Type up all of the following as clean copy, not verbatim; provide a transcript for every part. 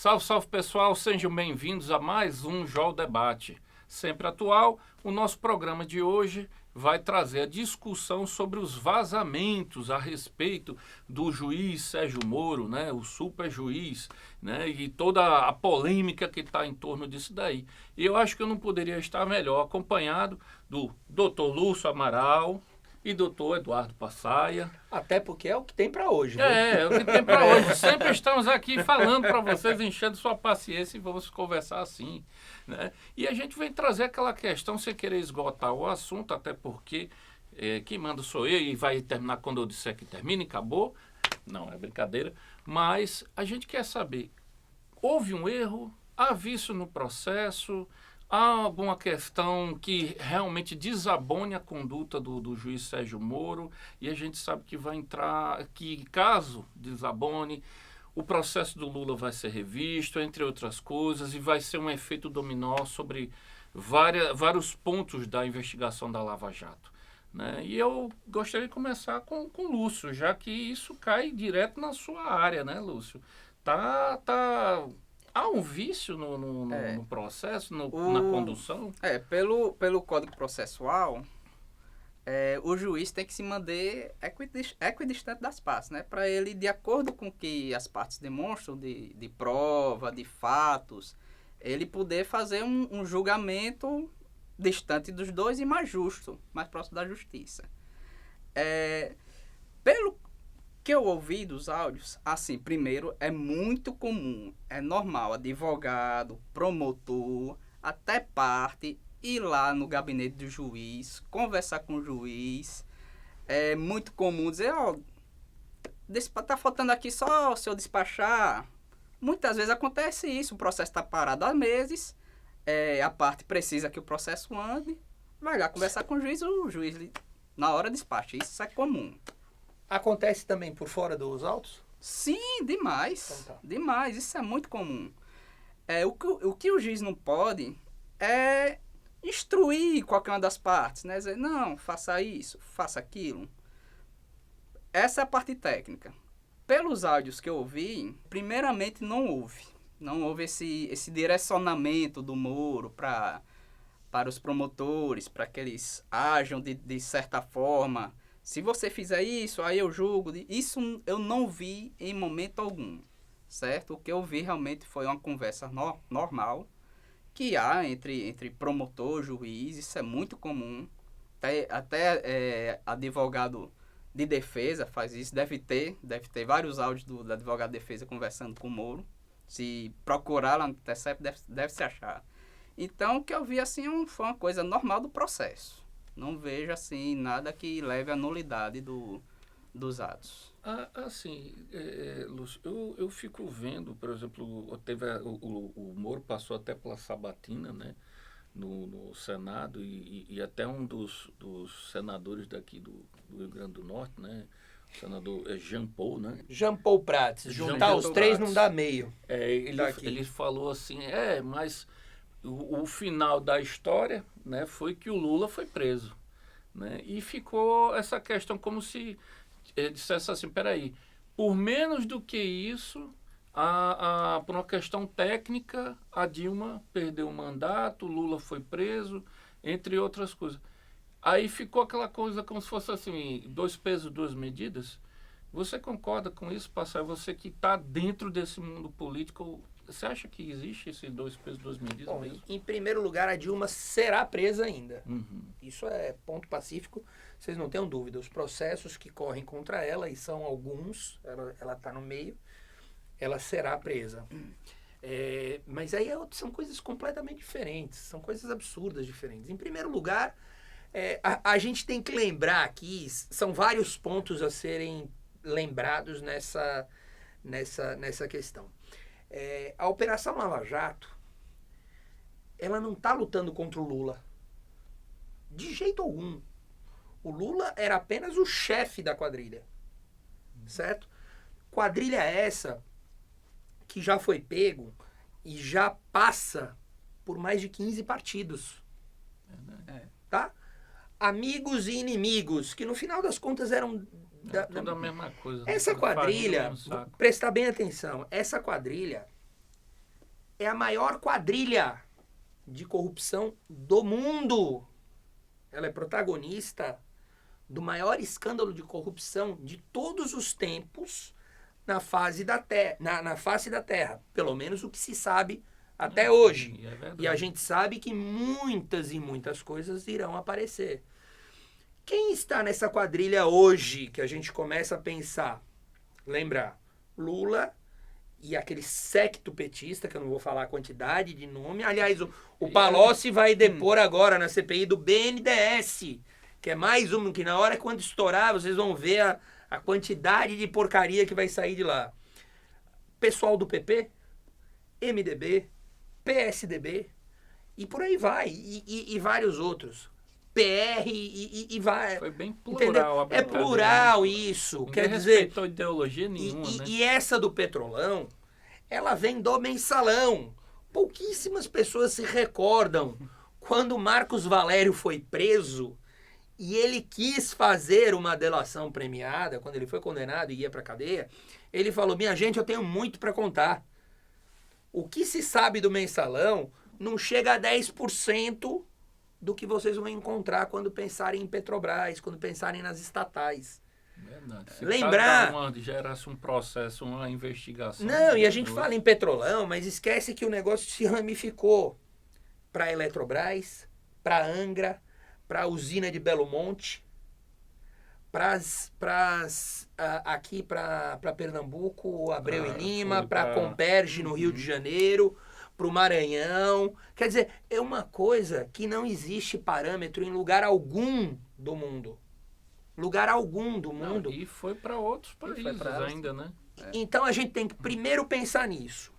Salve, salve pessoal, sejam bem-vindos a mais um JOL Debate. Sempre atual, o nosso programa de hoje vai trazer a discussão sobre os vazamentos a respeito do juiz Sérgio Moro, né, o super juiz, né, e toda a polêmica que está em torno disso daí. E eu acho que eu não poderia estar melhor acompanhado do Dr. Lúcio Amaral e Dr. Eduardo Passaia. Até porque é o que tem para hoje, viu? É o que tem para hoje. Sempre estamos aqui falando para vocês, enchendo sua paciência e vamos conversar assim, né? E a gente vem trazer aquela questão sem querer esgotar o assunto, até porque quem manda sou eu e vai terminar quando eu disser que termina e acabou. Não, é brincadeira. Mas a gente quer saber, houve um erro? Há vício no processo? Há alguma questão que realmente desabone a conduta do juiz Sérgio Moro? E a gente sabe que vai entrar, que caso desabone, o processo do Lula vai ser revisto, entre outras coisas, e vai ser um efeito dominó sobre vários pontos da investigação da Lava Jato, né? E eu gostaria de começar com o Lúcio, já que isso cai direto na sua área, né, Lúcio? Há um vício no processo, na condução? Pelo Código Processual, o juiz tem que se manter equidistante das partes, né? Para ele, de acordo com o que as partes demonstram de prova, de fatos, ele poder fazer um julgamento distante dos dois e mais justo, mais próximo da justiça. Pelo que eu ouvi dos áudios, assim, primeiro, é muito comum, é normal, advogado, promotor, até parte, ir lá no gabinete do juiz, conversar com o juiz. É muito comum dizer, tá faltando aqui só o senhor despachar. Muitas vezes acontece isso, o processo está parado há meses, a parte precisa que o processo ande, vai lá conversar com o juiz na hora despacha. Isso é comum. Acontece também por fora dos autos? Sim, demais. Então tá. Demais, isso é muito comum. O que o juiz não pode é instruir qualquer uma das partes, né? Dizer, não, faça isso, faça aquilo. Essa é a parte técnica. Pelos áudios que eu ouvi, primeiramente não houve esse direcionamento do Moro para os promotores, para que eles ajam de certa forma. Se você fizer isso, aí eu julgo. Isso eu não vi em momento algum, certo? O que eu vi realmente foi uma conversa normal que há entre promotor e juiz. Isso é muito comum. Até advogado de defesa faz isso. Deve ter vários áudios do advogado de defesa conversando com o Moro. Se procurar lá no TCEP, deve se achar. Então, o que eu vi assim foi uma coisa normal do processo. Não vejo, assim, nada que leve à nulidade dos atos. Assim, Lúcio, eu fico vendo, por exemplo, o Moro passou até pela sabatina, né, no Senado, e até um dos senadores daqui do Rio Grande do Norte, né, o senador Jean Paul, né? Jean Paul Prats. Juntar os três não dá meio. Ele falou assim, mas o final da história, né, foi que o Lula foi preso, né? E ficou essa questão como se dissesse assim, peraí, por menos do que isso, por uma questão técnica, a Dilma perdeu o mandato, o Lula foi preso, entre outras coisas. Aí ficou aquela coisa como se fosse assim, 2 pesos, 2 medidas. Você concorda com isso, Passar? Você que está dentro desse mundo político, você acha que existe esse 2 pesos, 2 medidas? Bom, mesmo? em primeiro lugar, a Dilma será presa ainda. Uhum. Isso é ponto pacífico, vocês não tenham dúvida. Os processos que correm contra ela, e são alguns, ela está no meio, ela será presa. Mas aí são coisas completamente diferentes, são coisas absurdas diferentes. Em primeiro lugar, a gente tem que lembrar aqui, são vários pontos a serem lembrados nessa questão. A Operação Lava Jato, ela não está lutando contra o Lula. De jeito algum. O Lula era apenas o chefe da quadrilha. Certo? Quadrilha essa que já foi pego e já passa por mais de 15 partidos. Tá? Amigos e inimigos, que no final das contas eram tudo a mesma coisa. Essa quadrilha, prestar bem atenção, essa quadrilha, é a maior quadrilha de corrupção do mundo. Ela é protagonista do maior escândalo de corrupção de todos os tempos na face da Terra. Pelo menos o que se sabe até hoje. E a gente sabe que muitas e muitas coisas irão aparecer. Quem está nessa quadrilha hoje que a gente começa a pensar? Lembra? Lula e aquele séquito petista, que eu não vou falar a quantidade de nome. Aliás, o Palocci vai depor agora na CPI do BNDES, que é mais um, que na hora quando estourar, vocês vão ver a quantidade de porcaria que vai sair de lá. Pessoal do PP, MDB, PSDB, e por aí vai, e vários outros. PR e vai. Foi bem plural. É plural isso. Ninguém quer dizer, respeitou ideologia nenhuma, né? E essa do Petrolão, ela vem do Mensalão. Pouquíssimas pessoas se recordam quando Marcos Valério foi preso e ele quis fazer uma delação premiada, quando ele foi condenado e ia para cadeia, ele falou: minha gente, eu tenho muito para contar. O que se sabe do Mensalão não chega a 10% do que vocês vão encontrar quando pensarem em Petrobras, quando pensarem nas estatais. Verdade. Se Lembrar... cada uma gerasse um processo, uma investigação... Não, e a gente fala em Petrolão, mas esquece que o negócio se ramificou para a Eletrobras, para a Angra, para a usina de Belo Monte, aqui para Pernambuco, Abreu e Lima, para Comperge no Rio de Janeiro, para o Maranhão. Quer dizer, é uma coisa que não existe parâmetro em lugar algum do mundo. Lugar algum do mundo. Não, e foi para outros países ainda, né? Então a gente tem que primeiro pensar nisso.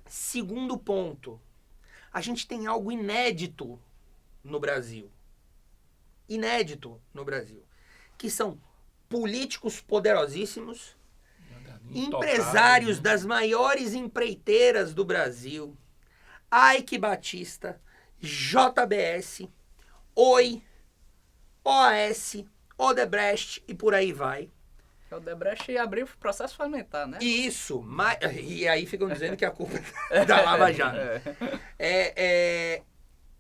Segundo ponto, a gente tem algo inédito no Brasil. Inédito no Brasil. Que são políticos poderosíssimos, empresários das maiores empreiteiras do Brasil, Ike Batista, JBS, Oi, OAS, Odebrecht e por aí vai. Odebrecht abriu o processo parlamentar, né? Isso, e aí ficam dizendo que a culpa é da Lava Jato.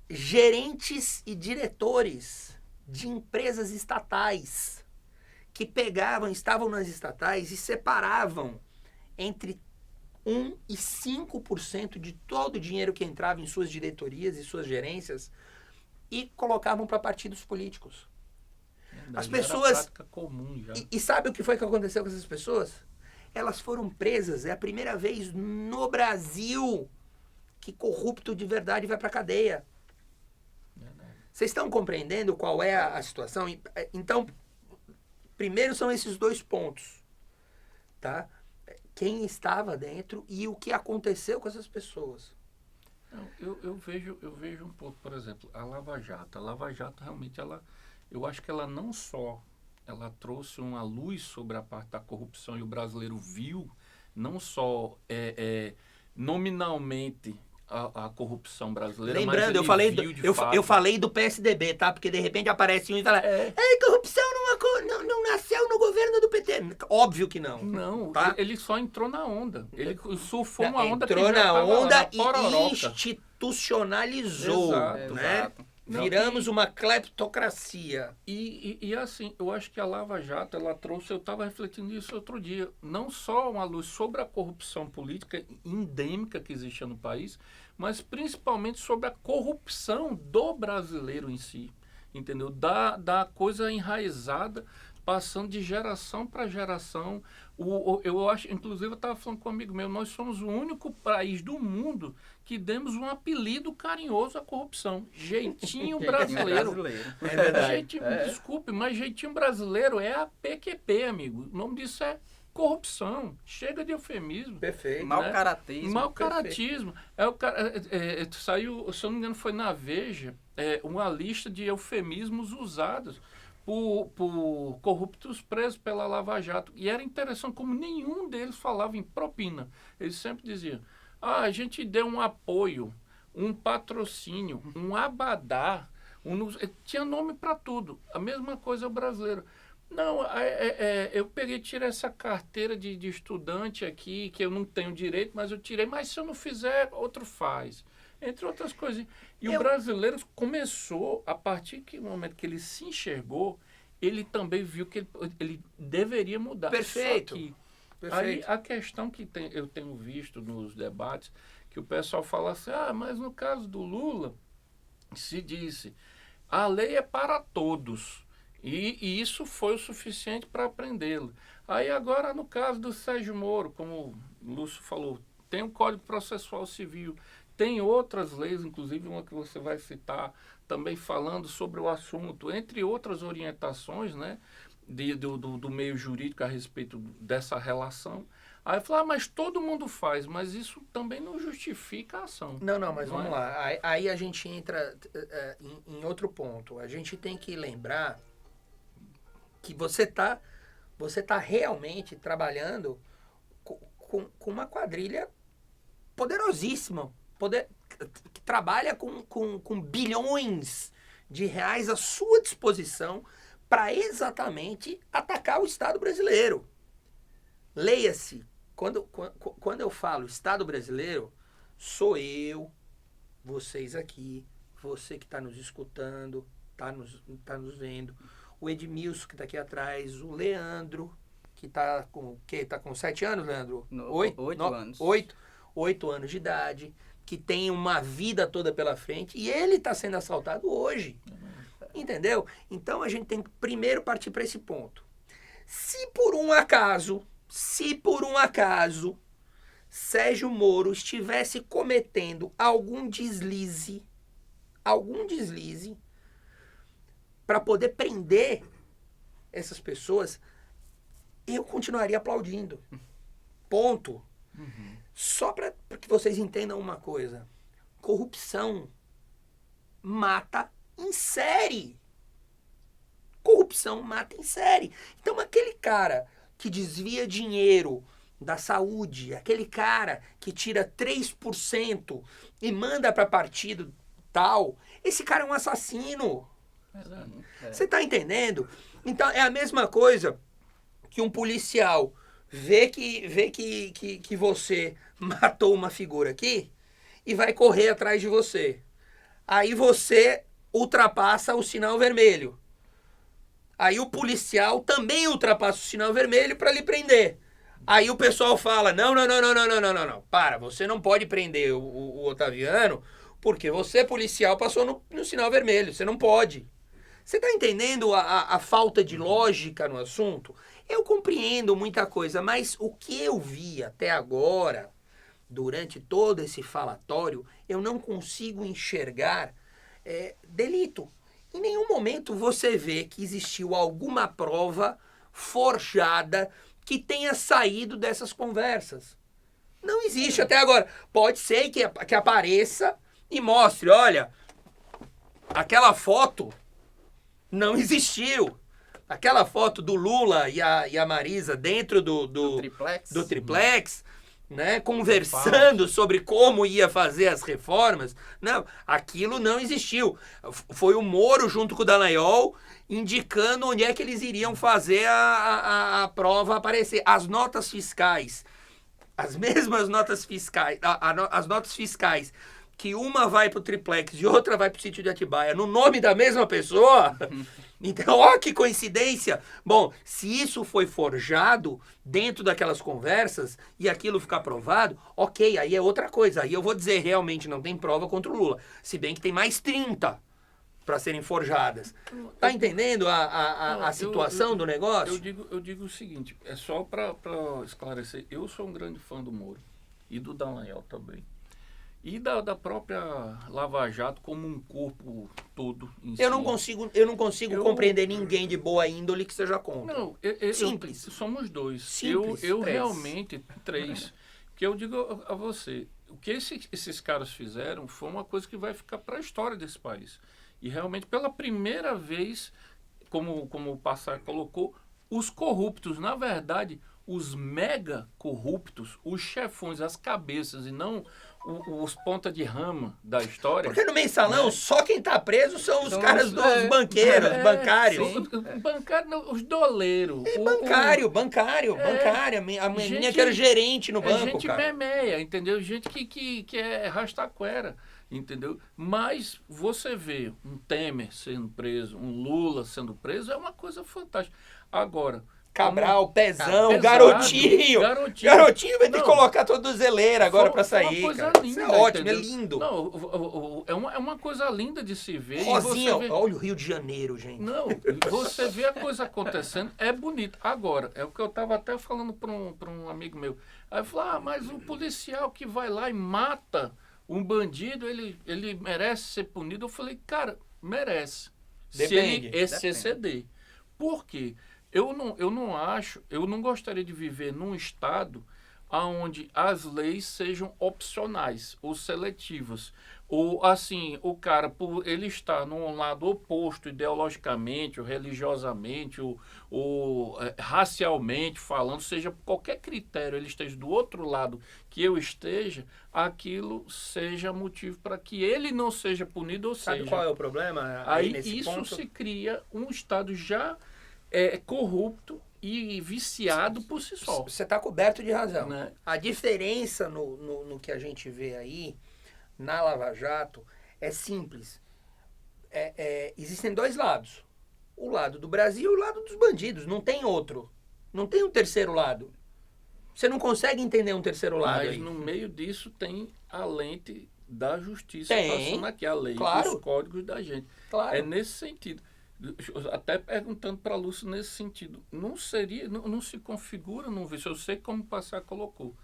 Gerentes e diretores de empresas estatais que estavam nas estatais e separavam entre 1% e 5% de todo o dinheiro que entrava em suas diretorias e suas gerências e colocavam para partidos políticos. As pessoas... comum já. E sabe o que foi que aconteceu com essas pessoas? Elas foram presas. É a primeira vez no Brasil que corrupto de verdade vai para a cadeia. Vocês estão compreendendo qual é a situação? Então, primeiro são esses dois pontos, tá? Quem estava dentro e o que aconteceu com essas pessoas. Eu vejo um pouco, por exemplo, a Lava Jato. A Lava Jato realmente, eu acho que ela não só ela trouxe uma luz sobre a parte da corrupção e o brasileiro viu, não só nominalmente a corrupção brasileira. Lembrando, eu falei do PSDB, tá? Porque de repente aparece um e fala: corrupção não nasceu no governo do PT. Óbvio que não. Não, tá? Ele só entrou na onda. Ele surfou uma onda entrou que já na onda e institucionalizou, né? Exato. Viramos uma cleptocracia. E assim, eu acho que a Lava Jato, ela trouxe, eu estava refletindo isso outro dia, não só uma luz sobre a corrupção política endêmica que existia no país, mas principalmente sobre a corrupção do brasileiro em si, entendeu? Da coisa enraizada, passando de geração para geração. Eu acho, inclusive, eu estava falando com um amigo meu, nós somos o único país do mundo que demos um apelido carinhoso à corrupção. Jeitinho brasileiro. É verdade. Desculpe, mas jeitinho brasileiro é a PQP, amigo. O nome disso é corrupção. Chega de eufemismo. Perfeito. Mau caratismo. Mau caratismo. Saiu, se eu não me engano, foi na Veja, uma lista de eufemismos usados por corruptos presos pela Lava Jato. E era interessante como nenhum deles falava em propina. Eles sempre diziam: a gente deu um apoio, um patrocínio, um abadá. Tinha nome para tudo. A mesma coisa o brasileiro. Não, eu tirei essa carteira de estudante aqui, que eu não tenho direito, mas eu tirei, mas se eu não fizer, outro faz. Entre outras coisas. E o brasileiro começou, a partir do momento que ele se enxergou, ele também viu que ele deveria mudar. Perfeito. Só que, Perfeito. aí a questão que eu tenho visto nos debates, que o pessoal fala assim, mas no caso do Lula, se disse, a lei é para todos. E isso foi o suficiente para prendê-lo. Aí agora, no caso do Sérgio Moro, como o Lúcio falou, tem o Código Processual Civil, tem outras leis, inclusive uma que você vai citar, também falando sobre o assunto, entre outras orientações, né, do meio jurídico a respeito dessa relação. Aí eu falo, mas todo mundo faz, mas isso também não justifica a ação. Não, mas vamos lá. Aí a gente entra em outro ponto. A gente tem que lembrar que você tá realmente trabalhando com uma quadrilha poderosíssima, que trabalha com bilhões de reais à sua disposição para exatamente atacar o Estado brasileiro. Leia-se, quando eu falo Estado brasileiro, sou eu, vocês aqui, você que está nos escutando, tá nos vendo, o Edmilson que está aqui atrás, o Leandro, que está com 7 anos, Leandro? 8 anos. 8 anos de idade, que tem uma vida toda pela frente, e ele está sendo assaltado hoje. Entendeu? Então a gente tem que primeiro partir para esse ponto. Se por um acaso, Sérgio Moro estivesse cometendo algum deslize para poder prender essas pessoas, eu continuaria aplaudindo. Ponto. Só para que vocês entendam uma coisa. Corrupção mata em série. Corrupção mata em série. Então aquele cara que desvia dinheiro da saúde, aquele cara que tira 3% e manda para partido tal, esse cara é um assassino. Você está entendendo? Então é a mesma coisa que um policial vê que você matou uma figura aqui e vai correr atrás de você. Aí você ultrapassa o sinal vermelho. Aí o policial também ultrapassa o sinal vermelho para lhe prender. Aí o pessoal fala, não. Para, você não pode prender o Otaviano porque você, policial, passou no sinal vermelho. Você não pode. Você está entendendo a falta de lógica no assunto? Eu compreendo muita coisa, mas o que eu vi até agora, durante todo esse falatório, eu não consigo enxergar delito. Em nenhum momento você vê que existiu alguma prova forjada que tenha saído dessas conversas. Não existe até agora. Pode ser que apareça e mostre, olha, aquela foto não existiu. Aquela foto do Lula e a Marisa dentro do triplex, né, conversando sobre como ia fazer as reformas. Não, aquilo não existiu. Foi o Moro junto com o Dallagnol indicando onde é que eles iriam fazer a prova aparecer. As notas fiscais, as mesmas notas fiscais, as notas fiscais, que uma vai pro triplex e outra vai pro sítio de Atibaia, no nome da mesma pessoa. Então, ó que coincidência. Bom, se isso foi forjado dentro daquelas conversas e aquilo ficar provado, ok, aí é outra coisa. Aí eu vou dizer, realmente não tem prova contra o Lula. Se bem que tem mais 30 para serem forjadas. Tá entendendo a situação do negócio? Eu digo o seguinte, é só para esclarecer. Eu sou um grande fã do Moro e do Dallagnol também. E da própria Lava Jato como um corpo todo em si. Eu não consigo compreender ninguém de boa índole que seja contra. Não, Simples. Somos dois. Simples. Eu realmente, 3. Que eu digo a você, o que esses caras fizeram foi uma coisa que vai ficar para a história desse país. E realmente, pela primeira vez, como o Passar colocou, os corruptos, na verdade, os mega corruptos, os chefões, as cabeças e não os ponta de rama da história. Porque no mensalão, Né? só quem tá preso são os São caras os- dos banceiros, bancários. Bancário, não, os doleiros. E bancário. A menina Gente- que era gerente no banco, gente cara. memeia, entendeu? Gente que é rastaquera, entendeu? Mas você vê um Temer sendo preso, um Lula sendo preso, é uma coisa fantástica. Agora... Cabral, Pezão, Exato, Garotinho. Garotinho vai ter que Não. colocar tornozeleira agora pra Foi uma sair, coisa cara. linda, Isso é ótimo, entendeu? é lindo. Não, é uma coisa linda de se ver. Rosinha, E você vê... olha o Rio de Janeiro, gente. Não, você vê a coisa acontecendo, é bonito. Agora, é o que eu estava até falando para um amigo meu. Aí eu falei, mas o policial que vai lá e mata um bandido, ele merece ser punido? Eu falei, cara, merece. Depende. Se ele exceder. Por quê? Eu não gostaria de viver num estado onde as leis sejam opcionais ou seletivas. Ou, assim, o cara, por ele estar num lado oposto ideologicamente, ou religiosamente, ou racialmente falando, seja por qualquer critério, ele esteja do outro lado que eu esteja, aquilo seja motivo para que ele não seja punido, ou Sabe seja... qual é o problema Aí nesse isso ponto? se cria um estado já corrupto e viciado por si só. Você está coberto de razão. Né? A diferença no que a gente vê aí, na Lava Jato, é simples. Existem dois lados. O lado do Brasil e o lado dos bandidos. Não tem outro. Não tem um terceiro lado. Você não consegue entender um terceiro lado Mas aí. no meio disso tem a lente da justiça Tem, passando aqui, a lei, claro. os códigos da gente. Claro. É nesse sentido. Até perguntando para a Lúcia nesse sentido. Não se configura num vício. Eu sei como o Passar colocou.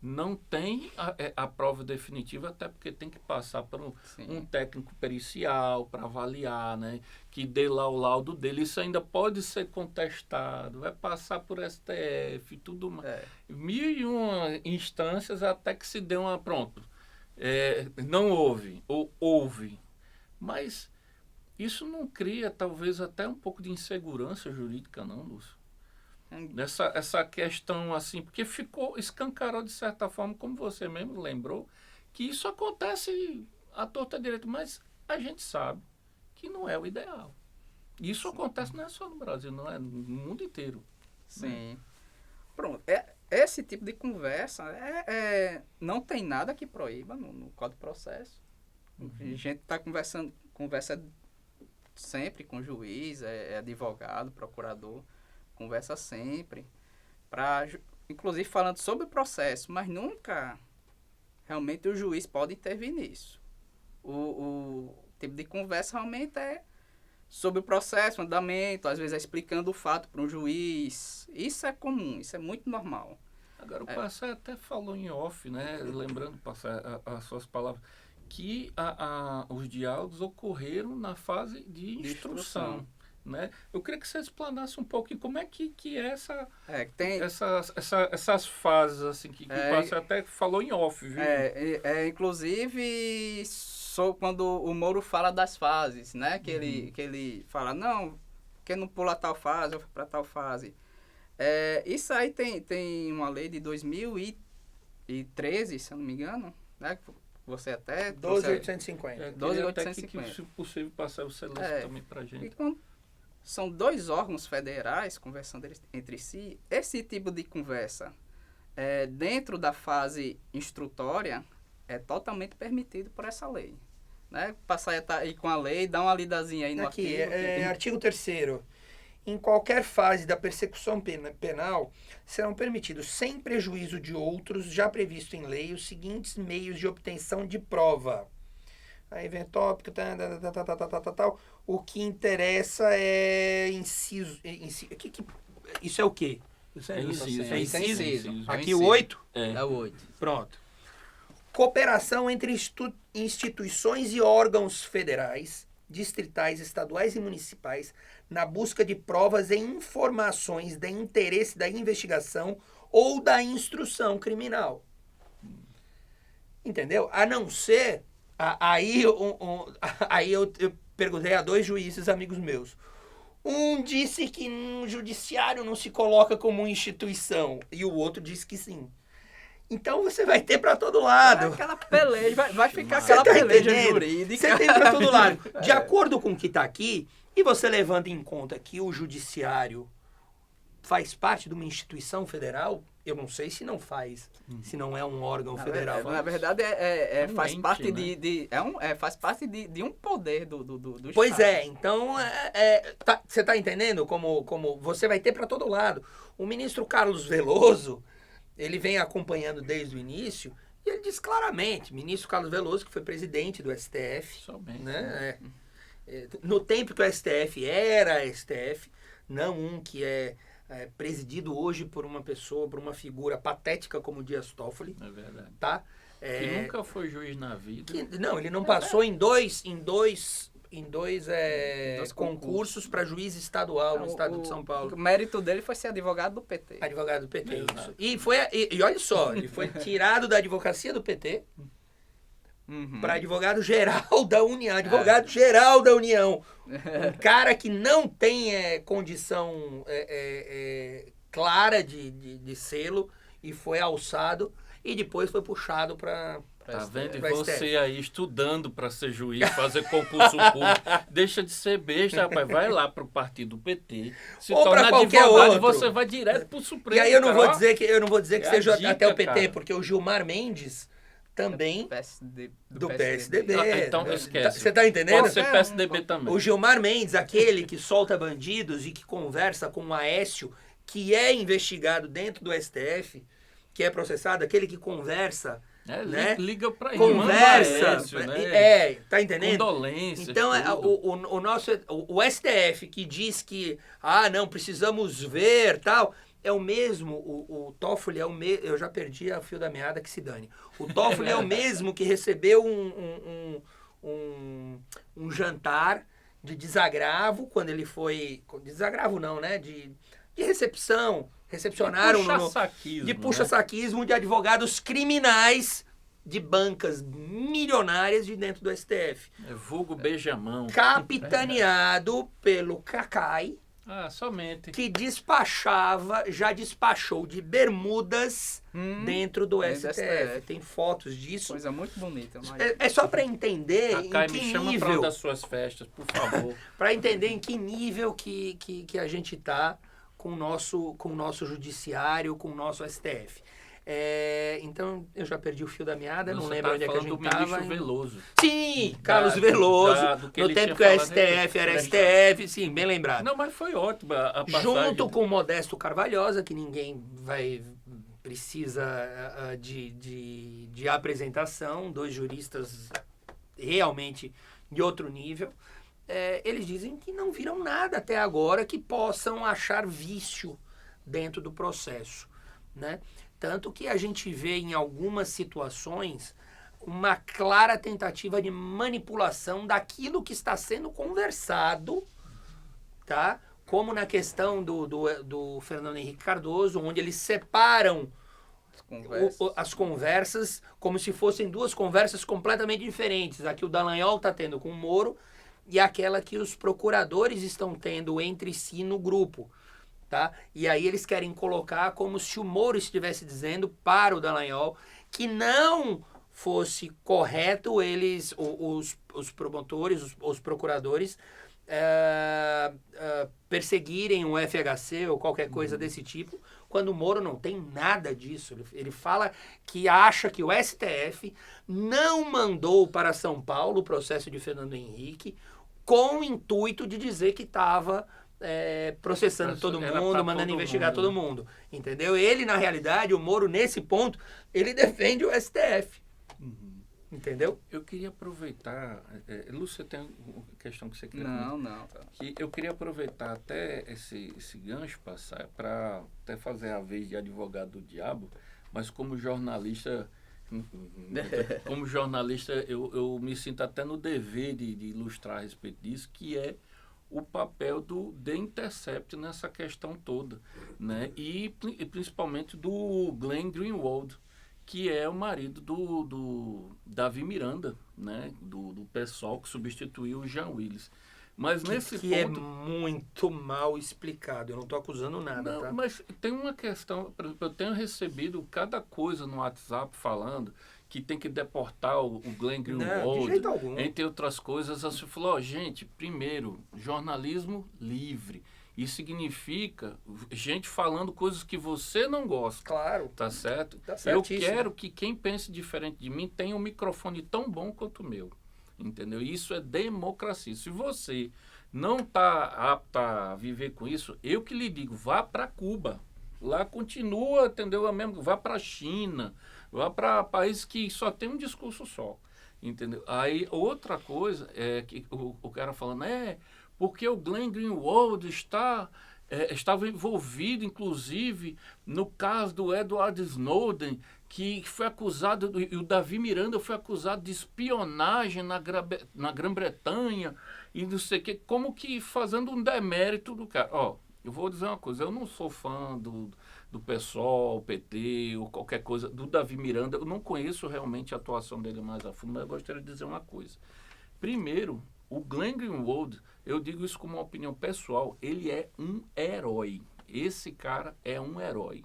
Não tem a prova definitiva, até porque tem que passar por um técnico pericial para avaliar, né? Que dê lá o laudo dele. Isso ainda pode ser contestado, vai passar por STF e tudo mais. 1001 instâncias até que se dê uma... Pronto. Não houve, ou houve. Mas isso não cria, talvez, até um pouco de insegurança jurídica, não, Lúcio? Essa questão assim, porque escancarou de certa forma, como você mesmo lembrou, que isso acontece à torta direita, mas a gente sabe que não é o ideal. Isso acontece não é só no Brasil, não é no mundo inteiro. Sim. Pronto. Esse tipo de conversa não tem nada que proíba no Código de Processo. A gente está conversa sempre com juiz, advogado, procurador, conversa sempre, inclusive falando sobre o processo, mas nunca realmente o juiz pode intervir nisso. O tipo de conversa realmente é sobre o processo, o andamento, às vezes é explicando o fato para um juiz. Isso é comum, isso é muito normal. Agora, o Passar até falou em off, né? Lembrando, Passar, as suas palavras, que os diálogos ocorreram na fase de instrução. Né? Eu queria que você explanasse um pouco como é que é essas fases assim, que você até falou em off, viu? Inclusive, quando o Moro fala das fases, né? Que ele fala, não, que não pula tal fase, eu fui para tal fase. Isso aí tem uma lei de 2013, se eu não me engano, né? Você até... 12.850. 12.850. Se possível, passar o celular também para a gente. E quando são dois órgãos federais conversando entre si, esse tipo de conversa dentro da fase instrutória é totalmente permitido por essa lei. Né? Passar aí com a lei, dá uma lidazinha aí no Aqui, artigo. artigo 3º. Em qualquer fase da persecução penal, serão permitidos, sem prejuízo de outros, já previsto em lei, os seguintes meios de obtenção de prova. Aí vem tópico, tal. O que interessa é inciso. Isso é o quê? Isso é inciso. Aqui o 8? É o 8. Pronto. Cooperação entre instituições e órgãos federais, distritais, estaduais e municipais na busca de provas e informações de interesse da investigação ou da instrução criminal. Entendeu? A não ser... Aí eu perguntei a 2 juízes amigos meus. Um disse que o judiciário não se coloca como instituição e o outro disse que sim. Então você vai ter para todo lado. Aquela peleja, vai ficar Você aquela tá peleja entendendo? jurídica. Você tem para todo lado. De acordo com o que está aqui, e você levando em conta que o judiciário faz parte de uma instituição federal, eu não sei se não faz, se não é um órgão federal. Na verdade, um faz ente, parte né? faz parte de um poder do Pois Estado. então, você está entendendo como você vai ter para todo lado. O ministro Carlos Veloso, ele vem acompanhando desde o início, e ele diz claramente, ministro Carlos Veloso, que foi presidente do STF, Somente. né? No tempo que o STF era STF, não um que é presidido hoje por uma pessoa, por uma figura patética como Dias Toffoli, É verdade. tá? Que nunca foi juiz na vida. Não, ele não passou em dois concursos para juiz estadual no estado de São Paulo. O mérito dele foi ser advogado do PT. Advogado do PT, Exato. isso. E olha só, ele foi tirado da advocacia do PT para advogado-geral da União. Advogado-geral da União. Um cara que não tem condição clara de sê-lo e foi alçado e depois foi puxado para... Tá vendo? E pra você STF. aí estudando para ser juiz, fazer concurso público, deixa de ser besta, rapaz. Vai lá pro partido PT, se Ou torna pra qualquer advogado e outro. você vai direto pro Supremo. E aí eu não vou cara. dizer que É a seja dica, até o PT, cara. porque o Gilmar Mendes também do PSDB. Ah, então esquece. Você tá entendendo? Pode ser PSDB também. O Gilmar Mendes, aquele que solta bandidos e que conversa com o Aécio, que é investigado dentro do STF, que é processado, aquele que conversa, né? Liga pra Conversa, né? tá entendendo? Condolências, Então, tudo. o STF que diz que, não, precisamos ver, tal, é o mesmo, o Toffoli é o mesmo, eu já perdi o fio da meada, que se dane. O Toffoli é o mesmo que recebeu um jantar de desagravo, quando ele foi, desagravo não, né, de recepcionaram de puxa-saquismo de advogados criminais de bancas milionárias de dentro do STF. Vulgo beijamão. Capitaneado pelo Cacai, Somente. que já despachou de bermudas dentro do STF. Tem fotos disso. Coisa muito bonita. Mas... É só para entender Cacai, em que me chama pra nível, uma das suas festas, por favor. para entender em que nível que a gente tá com o nosso judiciário, com o nosso STF. Então, eu já perdi o fio da meada, não lembro onde é que a gente do estava. ministro Veloso. Sim, Carlos Veloso, do que no ele tempo tinha que o falado, STF era STF, sim, bem lembrado. Não, mas foi ótimo a passagem. Junto com o Modesto Carvalhosa, que ninguém precisa de apresentação, dois juristas realmente de outro nível. Eles dizem que não viram nada até agora que possam achar vício dentro do processo, né? Tanto que a gente vê em algumas situações uma clara tentativa de manipulação daquilo que está sendo conversado, tá? Como na questão do Fernando Henrique Cardoso, onde eles separam as conversas como se fossem duas conversas completamente diferentes. A que o Dallagnol está tendo com o Moro e aquela que os procuradores estão tendo entre si no grupo. Tá? E aí eles querem colocar como se o Moro estivesse dizendo para o Dallagnol que não fosse correto os promotores, os procuradores, perseguirem o FHC ou qualquer coisa desse tipo, quando o Moro não tem nada disso. Ele fala que acha que o STF não mandou para São Paulo o processo de Fernando Henrique com o intuito de dizer que estava processando todo mundo, mandando investigar todo mundo. Entendeu? Ele, na realidade, o Moro, nesse ponto, ele defende o STF. Entendeu? Eu queria aproveitar... Lúcia, tem uma questão que você quer... Não. Que eu queria aproveitar até esse gancho para até fazer a vez de advogado do diabo, mas como jornalista... eu me sinto até no dever de ilustrar a respeito disso, que é o papel do The Intercept nessa questão toda, né? E principalmente do Glenn Greenwald, que é o marido do Davi Miranda, né? Do PSOL, que substituiu o Jean Willis. Mas nesse que é ponto... muito mal explicado. Eu não estou acusando nada, Não, tá? mas tem uma questão, por exemplo, eu tenho recebido cada coisa no WhatsApp falando que tem que deportar o Glenn Não, de Greenwald, jeito algum. entre outras coisas. Você falou, ó, gente, primeiro, jornalismo livre. Isso significa gente falando coisas que você não gosta. Claro. Tá certo? Tá Eu certíssimo. quero que quem pense diferente de mim tenha um microfone tão bom quanto o meu. Entendeu? Isso é democracia. Se você não está apto a viver com isso, eu que lhe digo, vá para Cuba. Lá continua, entendeu? Vá para a China, vá para países que só tem um discurso só. Entendeu? Aí outra coisa é que o cara falando, porque o Glenn Greenwald estava envolvido, inclusive, no caso do Edward Snowden, que foi acusado, e o Davi Miranda foi acusado de espionagem na Grã-Bretanha, e não sei o quê, como que fazendo um demérito do cara. Ó, eu vou dizer uma coisa, eu não sou fã do PSOL, PT, ou qualquer coisa, do Davi Miranda, eu não conheço realmente a atuação dele mais a fundo, mas eu gostaria de dizer uma coisa. Primeiro, o Glenn Greenwald, eu digo isso como uma opinião pessoal, ele é um herói. Esse cara é um herói.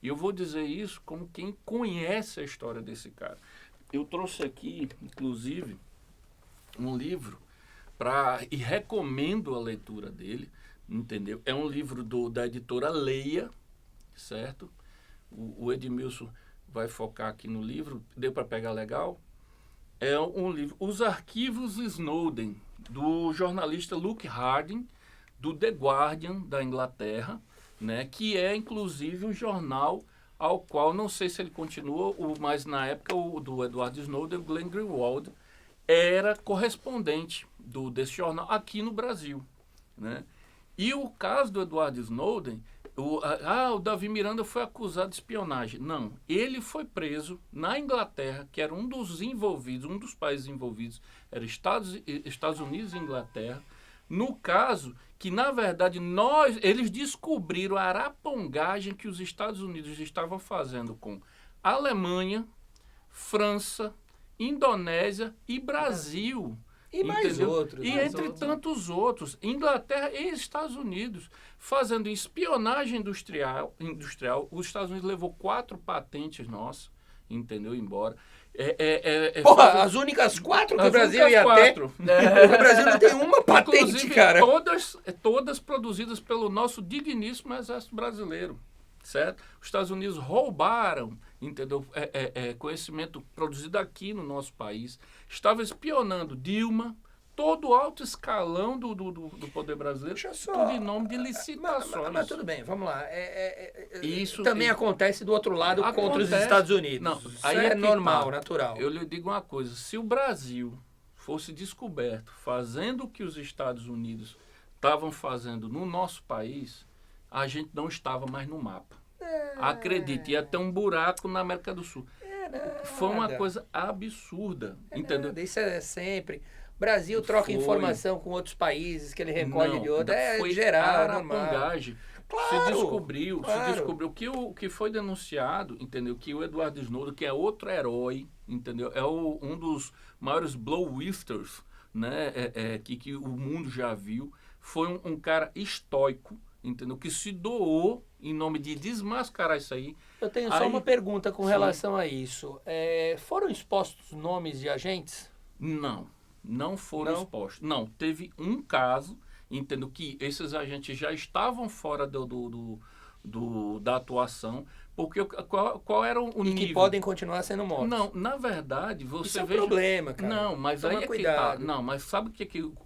E eu vou dizer isso como quem conhece a história desse cara. Eu trouxe aqui, inclusive, um livro e recomendo a leitura dele, entendeu? É um livro da editora Leia, certo? O Edmilson vai focar aqui no livro, deu para pegar legal? É um livro, Os Arquivos Snowden, do jornalista Luke Harding, do The Guardian, da Inglaterra, né, que é, inclusive, um jornal ao qual, não sei se ele continua, mas na época o do Edward Snowden, o Glenn Greenwald, era correspondente desse jornal aqui no Brasil. Né? E o caso do Edward Snowden, o Davi Miranda foi acusado de espionagem. Não, ele foi preso na Inglaterra, que era um dos países envolvidos, era Estados Unidos e Inglaterra. No caso, que na verdade eles descobriram a arapongagem que os Estados Unidos estavam fazendo com Alemanha, França, Indonésia e Brasil. E mais outros. E entre tantos outros, Inglaterra e Estados Unidos, fazendo espionagem industrial. Os Estados Unidos levou 4 patentes nossas, entendeu? Embora. Porra, as únicas 4 que o Brasil ia ter. O Brasil não tem uma patente, inclusive, cara. Todas produzidas pelo nosso digníssimo Exército Brasileiro. Certo? Os Estados Unidos roubaram, entendeu? Conhecimento produzido aqui no nosso país. Estava espionando Dilma, todo o alto escalão do poder brasileiro, tudo em nome de licitações. Mas tudo bem, vamos lá. Isso também acontece do outro lado contra os Estados Unidos. Não, isso aí é normal, tá. natural. Eu lhe digo uma coisa, se o Brasil fosse descoberto fazendo o que os Estados Unidos estavam fazendo no nosso país, a gente não estava mais no mapa. Acredite, ia ter um buraco na América do Sul. Foi uma coisa absurda, entendeu? Isso é sempre. O Brasil troca informação com outros países que ele recolhe de outros. Foi geral, arapongagem. Claro, se descobriu o que foi denunciado, entendeu? Que o Edward Snowden, que é outro herói, entendeu? É um dos maiores blowisters, né? Que o mundo já viu. Foi um cara estoico, entendeu? Que se doou em nome de desmascarar isso aí. Eu tenho só uma pergunta com relação a isso. Foram expostos nomes de agentes? Não foram expostos. Não, teve um caso, entendeu? Que esses agentes já estavam fora da atuação, porque qual era o nível? Que podem continuar sendo mortos. Não, na verdade, você isso é um veja... problema, cara. Não, mas toma aí cuidado. Que tá. Não, mas sabe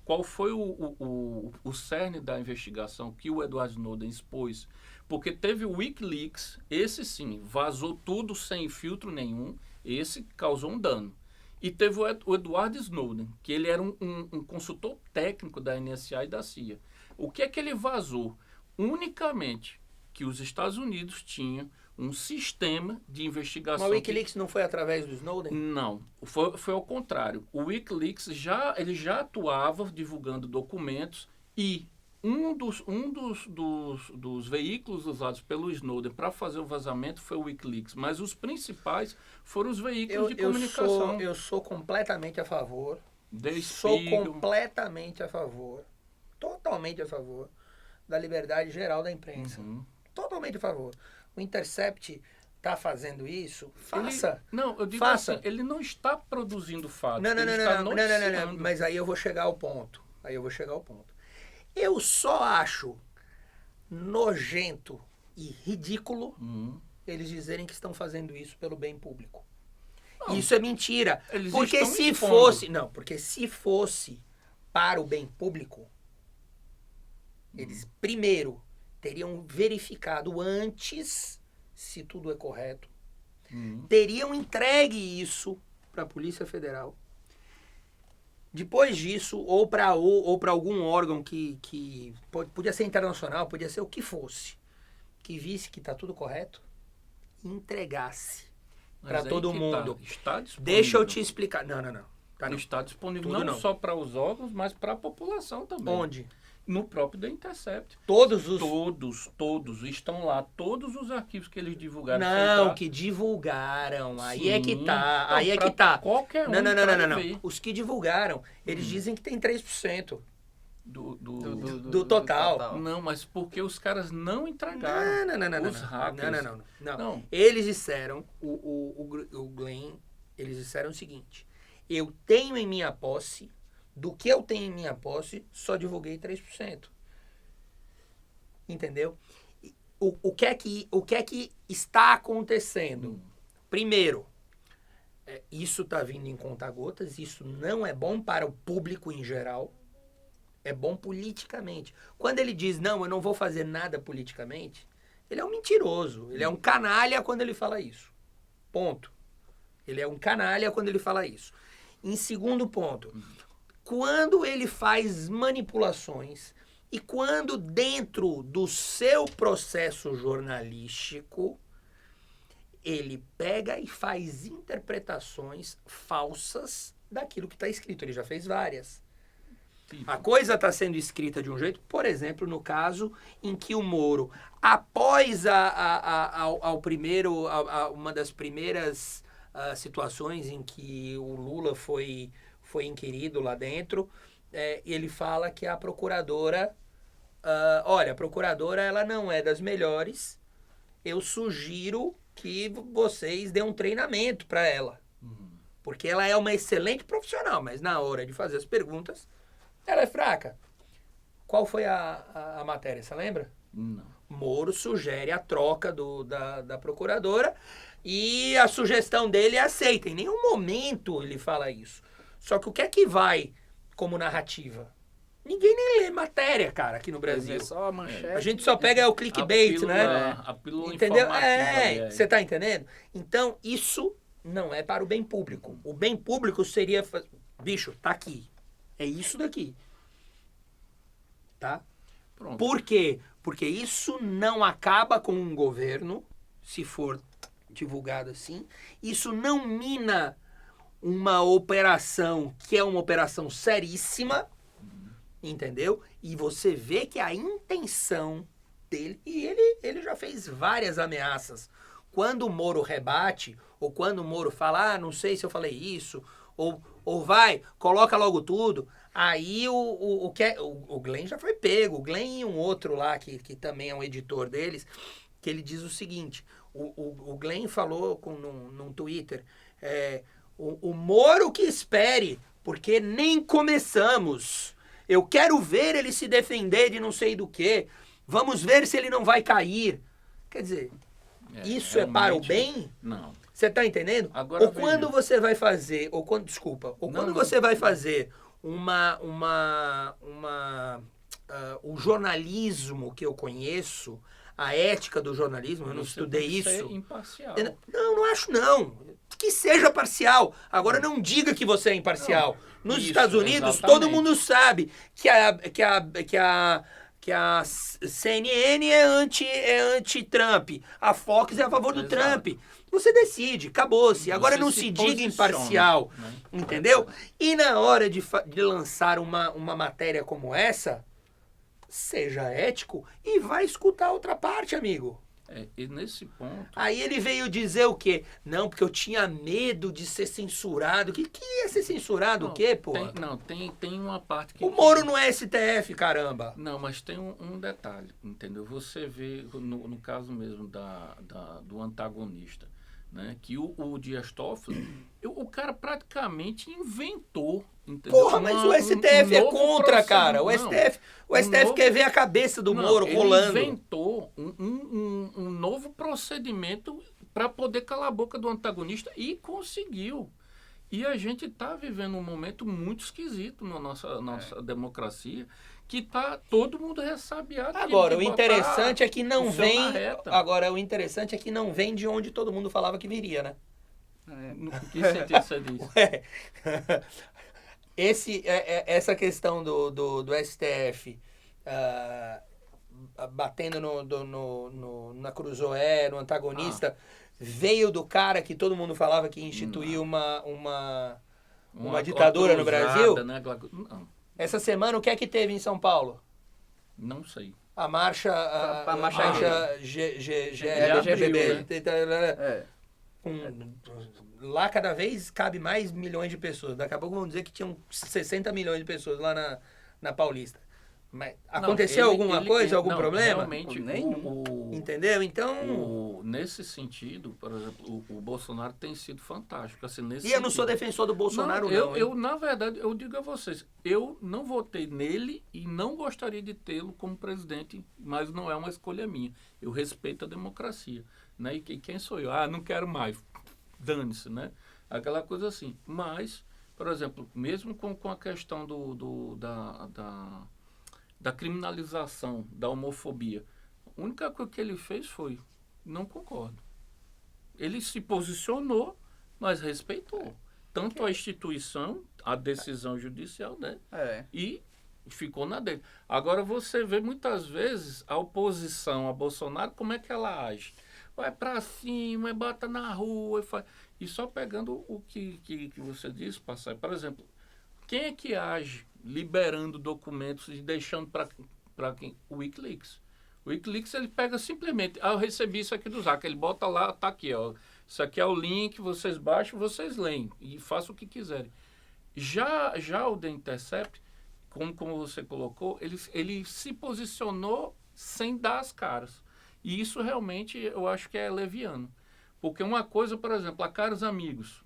qual foi o cerne da investigação que o Edward Snowden expôs? Porque teve o WikiLeaks, esse sim, vazou tudo sem filtro nenhum, esse causou um dano. E teve o Edward Snowden, que ele era um consultor técnico da NSA e da CIA. O que é que ele vazou? Unicamente que os Estados Unidos tinham um sistema de investigação... Mas o WikiLeaks não foi através do Snowden? Não, foi ao contrário. O WikiLeaks ele já atuava divulgando documentos e um dos veículos usados pelo Snowden para fazer o vazamento foi o WikiLeaks, mas os principais foram os veículos de comunicação. Eu sou completamente a favor. The Sou Spiegel. completamente a favor totalmente a favor da liberdade geral da imprensa. Totalmente a favor. O Intercept está fazendo isso? Faça. Eu digo Faça. assim, ele não está produzindo fatos. Não, ele está noticiando. mas aí eu vou chegar ao ponto. Eu só acho nojento e ridículo eles dizerem que estão fazendo isso pelo bem público. Não, isso é mentira. Eles Porque estão se expondo. fosse... Não, porque se fosse para o bem público, eles primeiro teriam verificado antes se tudo é correto. Teriam entregue isso para a Polícia Federal. Depois disso, ou para algum órgão que podia ser internacional, podia ser o que fosse, que visse que está tudo correto, e entregasse para todo mundo. Está disponível. Deixa eu te explicar. Não. Tá, não. Está disponível Tudo não só para os órgãos, mas para a população também. Onde? No próprio The Intercept. Todos os... Todos estão lá. Todos os arquivos que eles divulgaram. Não, que divulgaram. Aí é que tá. Então, aí é que tá. Qualquer um Não. ver. Os que divulgaram, eles dizem que tem 3%. Do total. Não, mas porque os caras não entregaram. Não. Os hackers. Não. Eles disseram, o Glenn, eles disseram o seguinte: eu tenho em minha posse, do que eu tenho em minha posse, só divulguei 3%. Entendeu? O que é que está acontecendo? Primeiro, isso está vindo em conta-gotas, isso não é bom para o público em geral, é bom politicamente. Quando ele diz, não, eu não vou fazer nada politicamente, ele é um mentiroso, ele é um canalha quando ele fala isso. Ponto. Ele é um canalha quando ele fala isso. Em segundo ponto, quando ele faz manipulações e quando dentro do seu processo jornalístico ele pega e faz interpretações falsas daquilo que está escrito. Ele já fez várias. A coisa está sendo escrita de um jeito, por exemplo, no caso em que o Moro, após uma das primeiras situações em que o Lula foi inquirido lá dentro, ele fala que a procuradora, olha, a procuradora ela não é das melhores, eu sugiro que vocês dêem um treinamento para ela, porque ela é uma excelente profissional, mas na hora de fazer as perguntas, ela é fraca. Qual foi a matéria, você lembra? Não. Moro sugere a troca da procuradora e a sugestão dele é aceita. Em nenhum momento ele fala isso. Só que o que é que vai como narrativa? Ninguém nem lê matéria, cara, aqui no Brasil. É só a manchete. A gente só pega o clickbait, né? A pílula Entendeu? informativa. Você tá entendendo? Então, isso não é para o bem público. O bem público seria... Bicho, tá aqui. É isso daqui. Tá? Pronto. Por quê? Porque isso não acaba com um governo, se for divulgado assim. Isso não mina uma operação que é uma operação seríssima, entendeu? E você vê que a intenção dele... E ele já fez várias ameaças. Quando o Moro rebate, ou quando o Moro fala, não sei se eu falei isso, ou vai, coloca logo tudo... Aí o Glenn já foi pego. O Glenn e um outro lá, que também é um editor deles, que ele diz o seguinte, o Glenn falou num Twitter, o Moro que espere, porque nem começamos. Eu quero ver ele se defender de não sei do que. Vamos ver se ele não vai cair. Quer dizer, isso é para o bem? Não. Você está entendendo? Agora ou quando você vai fazer, quando você vai fazer o jornalismo que eu conheço, a ética do jornalismo, eu não estudei isso. Ser imparcial. Não acho não. Que seja parcial. Agora não diga que você é imparcial. Nos Estados Unidos, todo mundo sabe que a CNN é anti-Trump, a Fox é a favor do Trump. Você decide, acabou-se. Agora não se diga imparcial, né? Entendeu? E na hora de lançar uma matéria como essa, seja ético e vai escutar a outra parte, amigo. E nesse ponto... Aí ele veio dizer o quê? Não, porque eu tinha medo de ser censurado. Que ia ser censurado o quê, pô? Tem uma parte que... O Moro não é STF, caramba. Não, mas tem um detalhe, entendeu? Você vê, no caso mesmo do antagonista, né? Que o Dias Toffoli, o cara praticamente inventou, entendeu? Porra, mas o STF é contra, cara. O STF quer ver a cabeça do Moro rolando. Ele inventou um novo procedimento para poder calar a boca do antagonista e conseguiu. E a gente está vivendo um momento muito esquisito na nossa democracia, que tá todo mundo ressabiado. Agora, o interessante é que não vem. Agora, o interessante é que não vem de onde todo mundo falava que viria, né? No que sentido você diz? Essa questão do STF batendo na Cruzoé, no antagonista, veio do cara que todo mundo falava que instituiu uma ditadura no Brasil? Né? Não. Essa semana, o que é que teve em São Paulo? Não sei. A marcha LGBT. Lá cada vez cabe mais milhões de pessoas. Daqui a pouco vão dizer que tinham 60 milhões de pessoas lá na Paulista. Mas aconteceu alguma coisa, algum problema? Realmente, entendeu? Então... nesse sentido, por exemplo, o Bolsonaro tem sido fantástico. Assim, e eu não sou defensor do Bolsonaro, não. Eu, na verdade, eu digo a vocês, eu não votei nele e não gostaria de tê-lo como presidente, mas não é uma escolha minha. Eu respeito a democracia. Né? E quem sou eu? Não quero mais. Dane-se, né? Aquela coisa assim. Mas, por exemplo, mesmo com a questão da criminalização da homofobia, a única coisa que ele fez foi, não concordo. Ele se posicionou, mas respeitou. Tanto a instituição, a decisão judicial, né? E ficou na dele. Agora você vê muitas vezes a oposição a Bolsonaro, como é que ela age? Vai pra cima, bota na rua, e só pegando o que você disse, Passai. Por exemplo, quem é que age liberando documentos e deixando para quem? O Wikileaks. O Wikileaks, ele pega simplesmente, eu recebi isso aqui do Zac, ele bota lá, tá aqui, ó. Isso aqui é o link, vocês baixam, vocês leem e façam o que quiserem. Já o The Intercept, como você colocou, ele se posicionou sem dar as caras. E isso realmente eu acho que é leviano. Porque uma coisa, por exemplo, a Caros Amigos,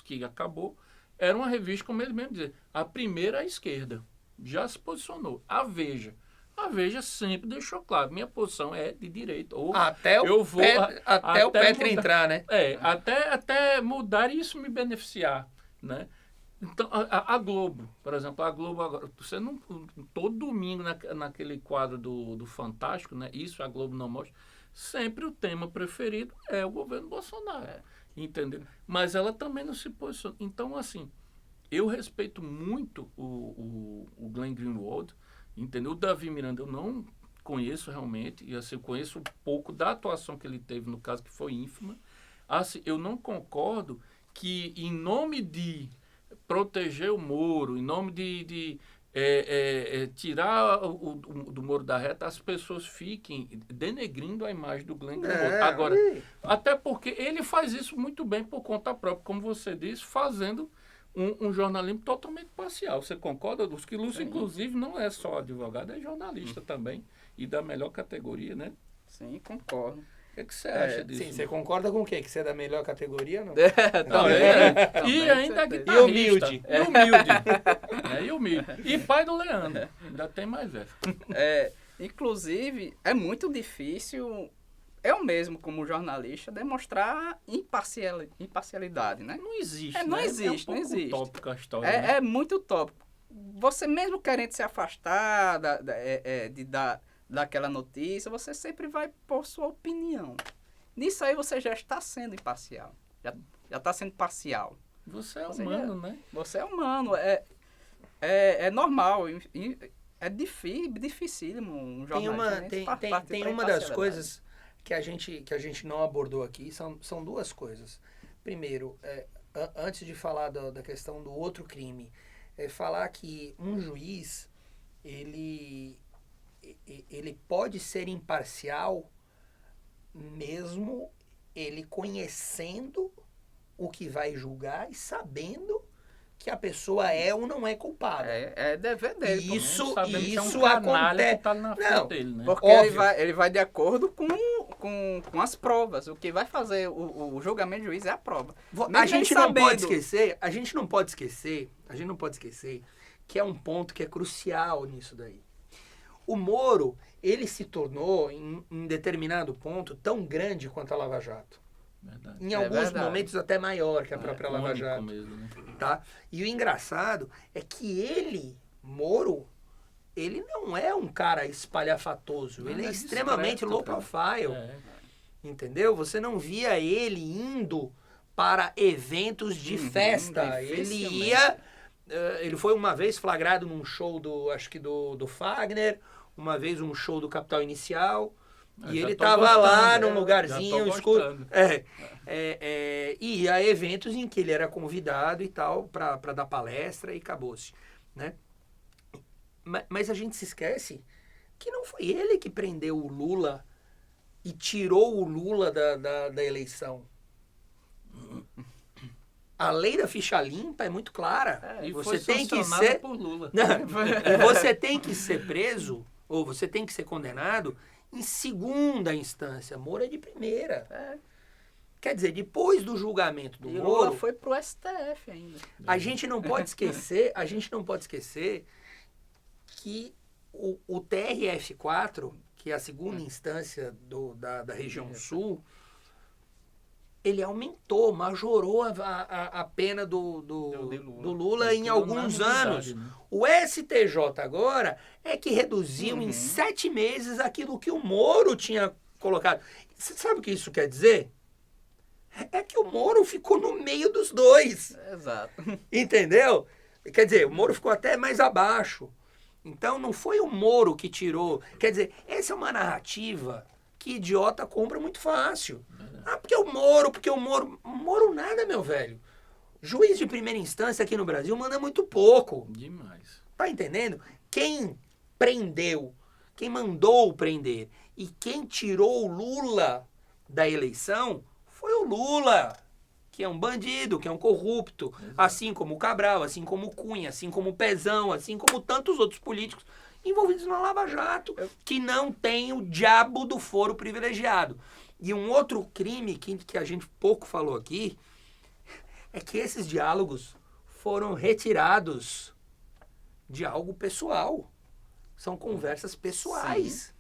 que acabou, era uma revista, como ele mesmo dizia, a primeira à esquerda. Já se posicionou. A Veja sempre deixou claro, minha posição é de direita. Ou até o Petro entrar, né? Até mudar e isso me beneficiar, né? Então, a Globo, por exemplo, a Globo agora, você não, todo domingo naquele quadro do Fantástico, né? Isso a Globo não mostra, sempre o tema preferido é o governo Bolsonaro, entendeu? Mas ela também não se posiciona. Então, assim, eu respeito muito o Glenn Greenwald, entendeu? O Davi Miranda eu não conheço realmente, e assim, eu conheço um pouco da atuação que ele teve no caso, que foi ínfima. Assim, eu não concordo que, em nome de proteger o Moro, em nome de tirar do Moro da reta, as pessoas fiquem denegrindo a imagem do Glenn Greenwald. Agora, até porque ele faz isso muito bem por conta própria, como você disse, fazendo um jornalismo totalmente parcial. Você concorda? Os que Lúcio, inclusive, não é só advogado, é jornalista também, e da melhor categoria, né? Sim, concordo. O que você acha disso? Sim, você concorda com o quê? Que você é da melhor categoria, não? E ainda guitarrista. E humilde. E humilde. E pai do Leandro. Ainda tem mais essa. Inclusive, é muito difícil, eu mesmo, como jornalista, demonstrar imparcialidade, né? Não existe, não né? existe, não existe. Utópico a história, né? É muito utópico. Você mesmo querendo se afastar daquela notícia, você sempre vai pôr sua opinião. Nisso aí você já está sendo imparcial. Já está sendo parcial. Você é humano, né? Você é humano. É normal. É dificílimo um jornalista. Tem uma das coisas que a gente não abordou aqui, são duas coisas. Primeiro, antes de falar da questão do outro crime, falar que um juiz, ele pode ser imparcial mesmo ele conhecendo o que vai julgar e sabendo que a pessoa é ou não é culpada. É dever dele. pelo menos. Isso, Sabendo que é um isso canalha acontece. que tá na frente Não, dele, né? Porque Óbvio. ele vai de acordo com as provas. O que vai fazer o julgamento do juiz é a prova. A Mesmo gente ele não pode sabendo- esquecer, a gente não pode esquecer que é um ponto que é crucial nisso daí. O Moro, ele se tornou, em determinado ponto, tão grande quanto a Lava Jato. Verdade. Em É alguns verdade. momentos até maior que a própria Lava único Jato. mesmo, né? Tá? E o engraçado é que ele, Moro, ele não é um cara espalhafatoso. Não, ele é é extremamente discreto, low cara. profile. É. Entendeu? Você não via ele indo para eventos de festa. Ele dificilmente. ia... ele foi uma vez flagrado num show do Fagner, uma vez um show do Capital Inicial, Eu e já ele tô tava gostando, lá né? num lugarzinho Já tô escuro. gostando. E ia a eventos em que ele era convidado e tal, para dar palestra e acabou-se, né? Mas a gente se esquece que não foi ele que prendeu o Lula e tirou o Lula da eleição. A lei da ficha limpa é muito clara. E Você foi tem que sancionada ser... por Lula. E você tem que ser preso, ou você tem que ser condenado em segunda instância. Moro é de primeira. Quer dizer, depois do julgamento do E Moro, Lula foi pro STF ainda. a gente não pode esquecer que o TRF4, que é a segunda instância da região sul, ele aumentou, majorou a pena do Lula em alguns anos. Né? O STJ agora é que reduziu em 7 meses aquilo que o Moro tinha colocado. Você sabe o que isso quer dizer? É que o Moro ficou no meio dos dois. Exato. Entendeu? Quer dizer, o Moro ficou até mais abaixo. Então não foi o Moro que tirou. Quer dizer, essa é uma narrativa que idiota compra muito fácil. Porque o Moro... Moro nada, meu velho. Juiz de primeira instância aqui no Brasil manda muito pouco. Demais. Tá entendendo? Quem prendeu, quem mandou prender e quem tirou o Lula da eleição foi o Lula, que é um bandido, que é um corrupto, assim como o Cabral, assim como o Cunha, assim como o Pezão, assim como tantos outros políticos envolvidos na Lava Jato, que não tem o diabo do foro privilegiado. E um outro crime que a gente pouco falou aqui é que esses diálogos foram retirados de algo pessoal. São conversas pessoais.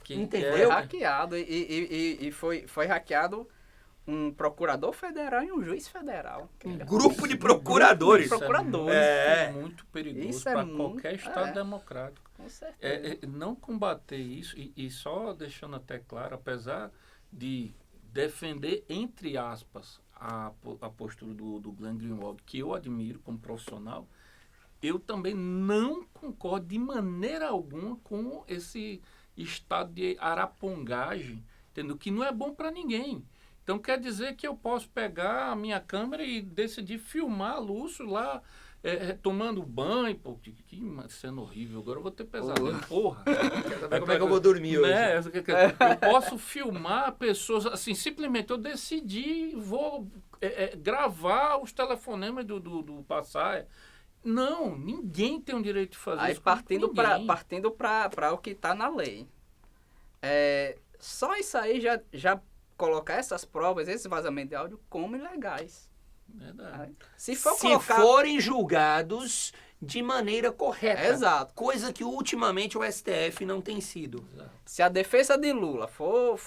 Entendeu? Foi hackeado e foi hackeado um procurador federal e um juiz federal. Um grupo de procuradores. Procuradores. É. Muito perigoso Isso é para muito- qualquer Estado democrático. Com certeza. Não combater isso, e só deixando até claro, apesar de defender, entre aspas, a postura do Glenn Greenwald, que eu admiro como profissional, eu também não concordo de maneira alguma com esse estado de arapongagem, entendeu? Que não é bom para ninguém. Então quer dizer que eu posso pegar a minha câmera e decidir filmar Lúcio lá tomando banho, pô, que cena horrível, agora eu vou ter pesadelo, porra. Quer saber como é que eu vou dormir hoje? Né? Eu posso filmar pessoas, assim, simplesmente eu decidi, vou gravar os telefonemas do Passaia. Não, ninguém tem o direito de fazer Aí isso. partindo para para o que está na lei. Só isso aí já colocar essas provas, esse vazamento de áudio, como ilegais. Verdade. Se for Se colocar... forem julgados de maneira correta. Exato. Coisa que ultimamente o STF não tem sido. Se a defesa de Lula for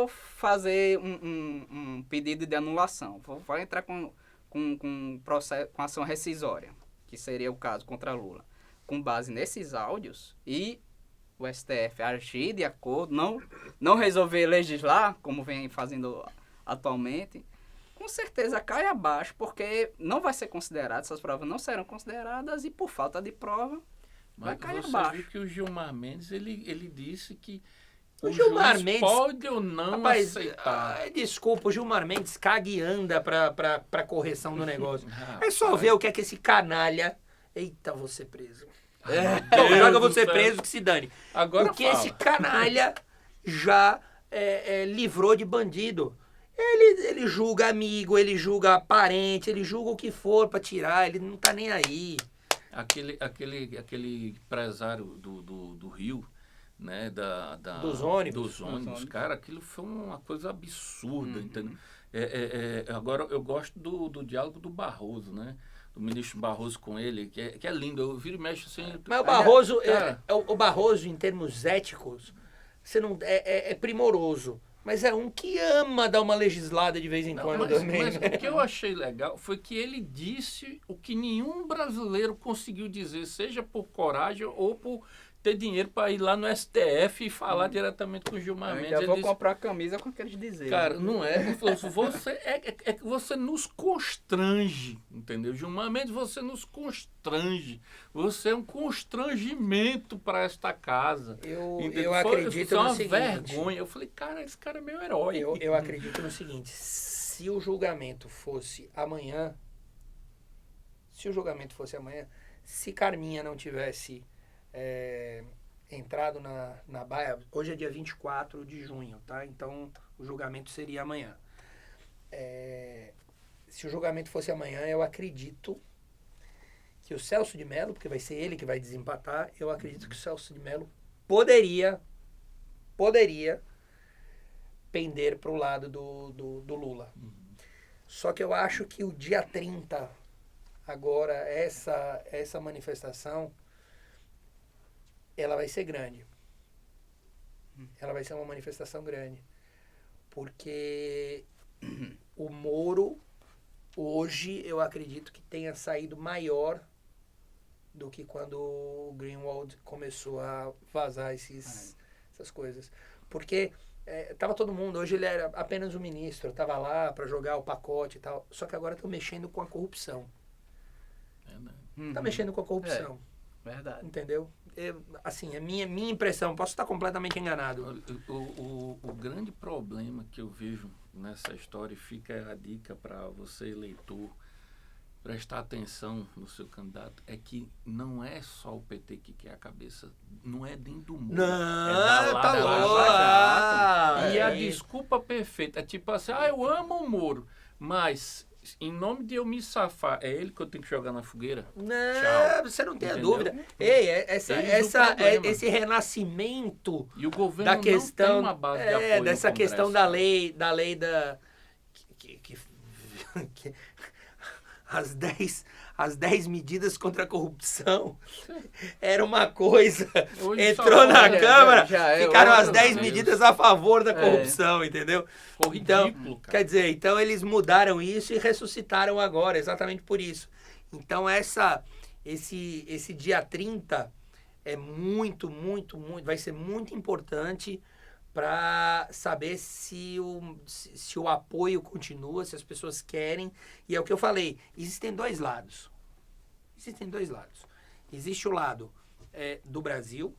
fazer um pedido de anulação, for entrar com processo, com ação rescisória, que seria o caso contra Lula, com base nesses áudios, e o STF agir de acordo, não resolver legislar, como vem fazendo atualmente, com certeza cai abaixo, porque não vai ser considerado, essas provas não serão consideradas, e por falta de prova, vai Mas cair você abaixo. viu que o Gilmar Mendes, ele disse que O o Gilmar juiz Mendes- pode ou não Rapaz, aceitar. desculpa, o Gilmar Mendes caga e anda pra correção do negócio. É só Rapaz. ver o que é que esse canalha... Eita, vou ser preso. Meu Bom, Deus joga do você céu. preso que se dane. Agora Porque fala. esse canalha já livrou de bandido. Ele julga amigo, ele julga parente, ele julga o que for pra tirar, ele não tá nem aí. Aquele empresário do Rio, né, Dos ônibus. Cara, aquilo foi uma coisa absurda, entendeu? Agora, eu gosto do diálogo do Barroso, né? Do ministro Barroso com ele, que é lindo. Eu viro e mexo assim... Mas o Barroso, o Barroso, em termos éticos, você não, é primoroso. Mas é um que ama dar uma legislada de vez em quando também. Mas o que eu achei legal foi que ele disse o que nenhum brasileiro conseguiu dizer, seja por coragem ou por ter dinheiro para ir lá no STF e falar diretamente com o Gilmar Mendes. Eu vou comprar camisa com aqueles dizeres. Cara, não é. Ele falou assim, é que você nos constrange, entendeu? Gilmar Mendes, você nos constrange. Você é um constrangimento para esta casa. Eu acredito no seguinte. Vergonha. Eu falei, cara, esse cara é meu herói. Eu acredito no seguinte. Se o julgamento fosse amanhã, se Carminha não tivesse entrado na baia, hoje é dia 24 de junho, tá? Então o julgamento seria amanhã. Se o julgamento fosse amanhã, eu acredito que o Celso de Mello, porque vai ser ele que vai desempatar, eu acredito que o Celso de Mello poderia pender para o lado do Lula. Só que eu acho que o dia 30, agora, essa manifestação, ela vai ser grande. Ela vai ser uma manifestação grande. Porque o Moro, hoje, eu acredito que tenha saído maior do que quando o Greenwald começou a vazar essas coisas. Porque tava todo mundo, hoje ele era apenas um ministro, tava lá para jogar o pacote e tal. Só que agora estão mexendo com a corrupção. Tá mexendo com a corrupção. Verdade. Entendeu? Assim, é minha impressão. Posso estar completamente enganado. O grande problema que eu vejo nessa história, e fica a dica para você, eleitor, prestar atenção no seu candidato, é que não é só o PT que quer a cabeça, não é dentro do mundo. Não, tá louco. E a desculpa perfeita é tipo assim, eu amo o Moro, mas em nome de eu me safar, é ele que eu tenho que jogar na fogueira? Não, Tchau. você não tem a Entendeu? dúvida. Esse renascimento e o governo da questão, não tem uma base de apoio dessa no questão Congresso. da lei que as 10 medidas contra a corrupção era uma coisa. Hoje Entrou na Câmara, ficaram as 10 Deus. medidas a favor da corrupção, entendeu? Ficou Então, ridículo, cara. quer dizer, então eles mudaram isso e ressuscitaram agora, exatamente por isso. Então esse dia 30 é muito, vai ser muito importante para saber se o apoio continua, se as pessoas querem. E é o que eu falei, existem dois lados. Existe o lado do Brasil,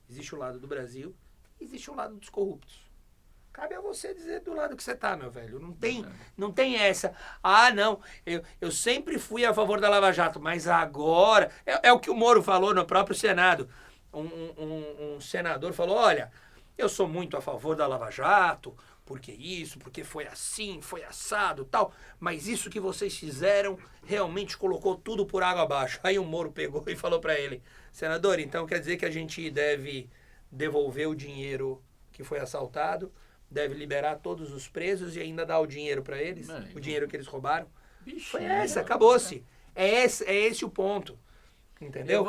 existe o lado dos corruptos. Cabe a você dizer do lado que você tá, meu velho. Não tem essa. Não, eu sempre fui a favor da Lava Jato, mas agora... É o que o Moro falou no próprio Senado. Um senador falou, olha, eu sou muito a favor da Lava Jato, porque foi assim, foi assado, tal, mas isso que vocês fizeram realmente colocou tudo por água abaixo. Aí o Moro pegou e falou para ele, senador, então quer dizer que a gente deve devolver o dinheiro que foi assaltado, deve liberar todos os presos e ainda dar o dinheiro para eles, o dinheiro que eles roubaram? Foi acabou-se. É esse o ponto, entendeu?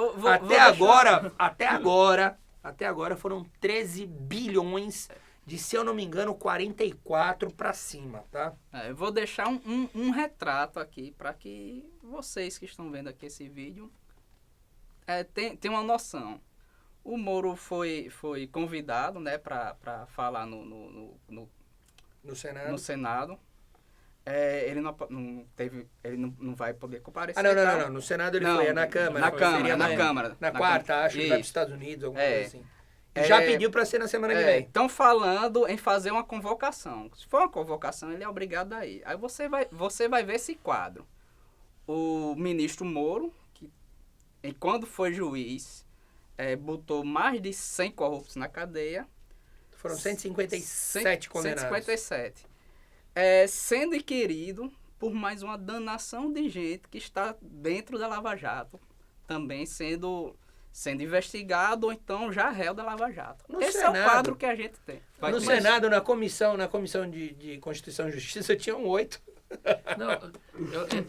Até agora foram 13 bilhões de, se eu não me engano, 44 para cima, tá? Eu vou deixar um retrato aqui para que vocês que estão vendo aqui esse vídeo tenham uma noção. O Moro foi convidado, né, para falar no Senado. Ele não vai poder comparecer. Não. No Senado ele foi, na Câmara. Na Câmara. Na quarta, acho que vai para os Estados Unidos, alguma coisa assim. Já pediu para ser na semana que vem. Estão falando em fazer uma convocação. Se for uma convocação, ele é obrigado a ir. Aí você vai ver esse quadro. O ministro Moro, que quando foi juiz, botou mais de 100 corruptos na cadeia. Foram 157 condenados. 157. Sendo inquirido por mais uma danação de gente que está dentro da Lava Jato, também sendo investigado ou então já réu da Lava Jato. Esse é o quadro que a gente tem. No Senado, na comissão de Constituição e Justiça, tinham 8. Não,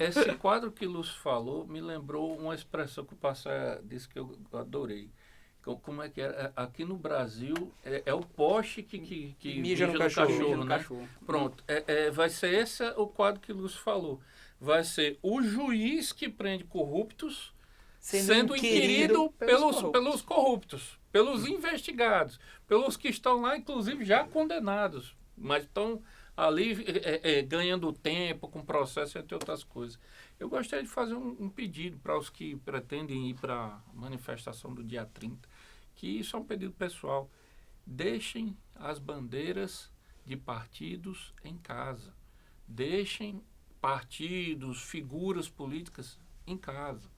esse quadro que Lúcio falou me lembrou uma expressão que o Passaia disse que eu adorei. Como é que é? Aqui no Brasil é o poste que mija no cachorro, né? Pronto. Vai ser esse o quadro que Lúcio falou. Vai ser o juiz que prende corruptos sendo inquirido pelos corruptos, pelos investigados, pelos que estão lá, inclusive, já condenados, mas estão ali ganhando tempo com processo, entre outras coisas. Eu gostaria de fazer um pedido para os que pretendem ir para a manifestação do dia 30, que isso é um pedido pessoal. Deixem as bandeiras de partidos em casa. Deixem partidos, figuras políticas em casa.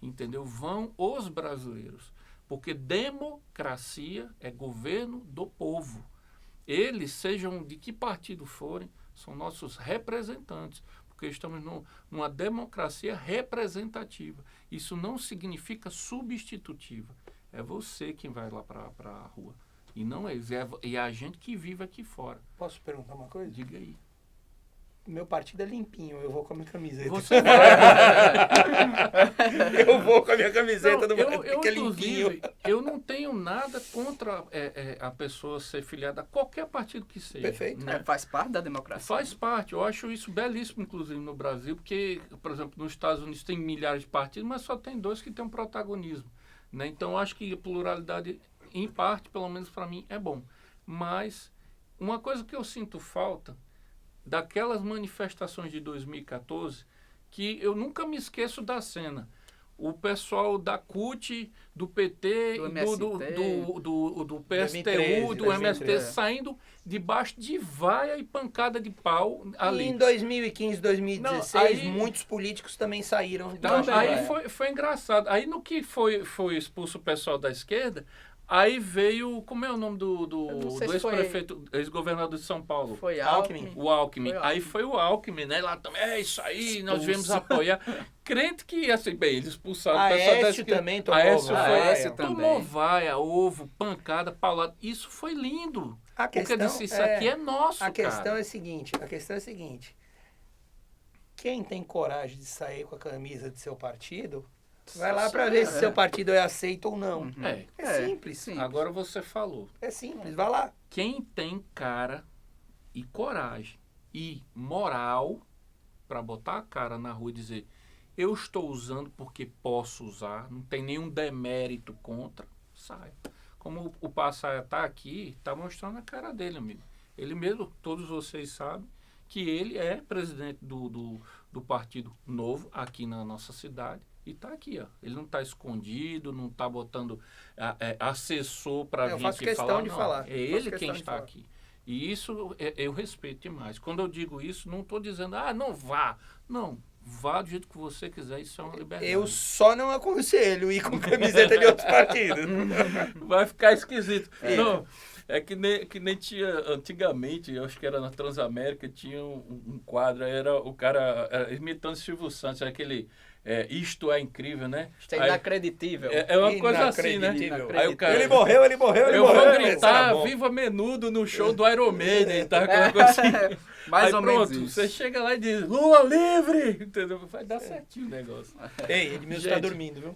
Entendeu? Vão os brasileiros. Porque democracia é governo do povo. Eles, sejam de que partido forem, são nossos representantes. Porque estamos numa democracia representativa. Isso não significa substitutiva. É você quem vai lá para a rua. E não eles. É a gente que vive aqui fora. Posso perguntar uma coisa? Diga aí. Meu partido é limpinho, eu vou com a minha camiseta. Você vai. Eu vou com a minha camiseta do eu, que é limpinho. Eu não tenho nada contra a pessoa ser filiada a qualquer partido que seja. Perfeito. Né? Faz parte da democracia. Faz parte. Eu acho isso belíssimo, inclusive, no Brasil, porque, por exemplo, nos Estados Unidos tem milhares de partidos, mas só tem 2 que têm um protagonismo. Né? Então, eu acho que a pluralidade, em parte, pelo menos para mim, é bom. Mas uma coisa que eu sinto falta daquelas manifestações de 2014, que eu nunca me esqueço da cena. O pessoal da CUT, do PT, do PSTU, do MST, saindo debaixo de vaia e pancada de pau ali. E em 2015, 2016, muitos políticos também saíram. Aí foi engraçado. Aí no que foi expulso o pessoal da esquerda, aí veio, como é o nome do ex-prefeito, ex-governador de São Paulo? Foi Alckmin. O Alckmin. Aí foi o Alckmin, né? Lá também, é isso aí, nós viemos apoiar. Crente que, assim, bem, eles expulsaram o pessoal da esquerda. Também tomou vaia, ovo, pancada, paulada. Isso foi lindo. Porque disse, isso aqui é nosso, a questão é a seguinte. Quem tem coragem de sair com a camisa de seu partido... Vai lá para ver se seu partido é aceito ou não. É simples. Agora você falou. É simples, vai lá. Quem tem cara e coragem e moral para botar a cara na rua e dizer eu estou usando porque posso usar, não tem nenhum demérito contra, sai. Como o Passaia está aqui, está mostrando a cara dele, amigo. Ele mesmo, todos vocês sabem, que ele é presidente do Partido Novo aqui na nossa cidade. E está aqui, ó. Ele não está escondido, não está botando assessor para vir aqui falar. De falar. É ele quem está aqui. E isso eu respeito demais. Quando eu digo isso, não estou dizendo, não vá. Não, vá do jeito que você quiser, isso é uma liberdade. Eu só não aconselho ir com camiseta de outros partidos. Vai ficar esquisito. Não, é que nem tinha, antigamente, eu acho que era na Transamérica, tinha um quadro, era o cara imitando Silvio Santos, aquele... isto é incrível, né? Isto é inacreditável. É uma coisa assim, né? Aí o cara, ele morreu. Eu vou gritar Viva Menudo no show do Iron Maiden, tá? Aquela coisa assim. Mais aí ou pronto, menos isso. Você chega lá e diz, Lula livre! Entendeu? Vai dar certinho o negócio. Ei, ele mesmo está dormindo, viu?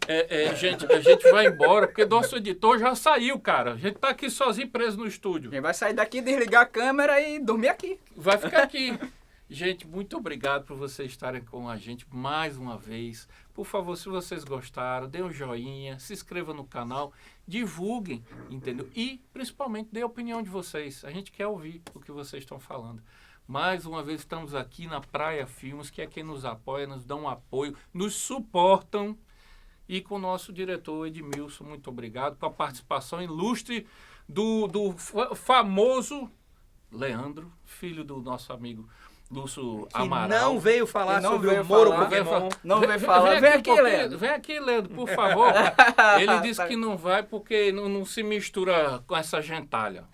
Gente, a gente vai embora, porque nosso editor já saiu, cara. A gente tá aqui sozinho, preso no estúdio. A gente vai sair daqui, desligar a câmera e dormir aqui. Vai ficar aqui. Gente, muito obrigado por vocês estarem com a gente mais uma vez. Por favor, se vocês gostaram, dê um joinha, se inscreva no canal, divulguem, entendeu? E, principalmente, dê a opinião de vocês. A gente quer ouvir o que vocês estão falando. Mais uma vez, estamos aqui na Praia Filmes, que é quem nos apoia, nos dá um apoio, nos suportam. E com o nosso diretor Edmilson, muito obrigado com a participação ilustre do famoso Leandro, filho do nosso amigo Lúcio Amaral. Não veio falar sobre o Moro Pokémon. Não veio falar. Vem aqui, Leandro. Vem aqui, Leandro, por favor. Ele disse que não vai porque não se mistura com essa gentalha.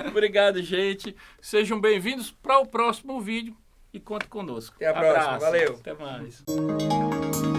Obrigado, gente. Sejam bem-vindos para o próximo vídeo e conte conosco. Até a próxima. Abraço. Valeu. Até mais.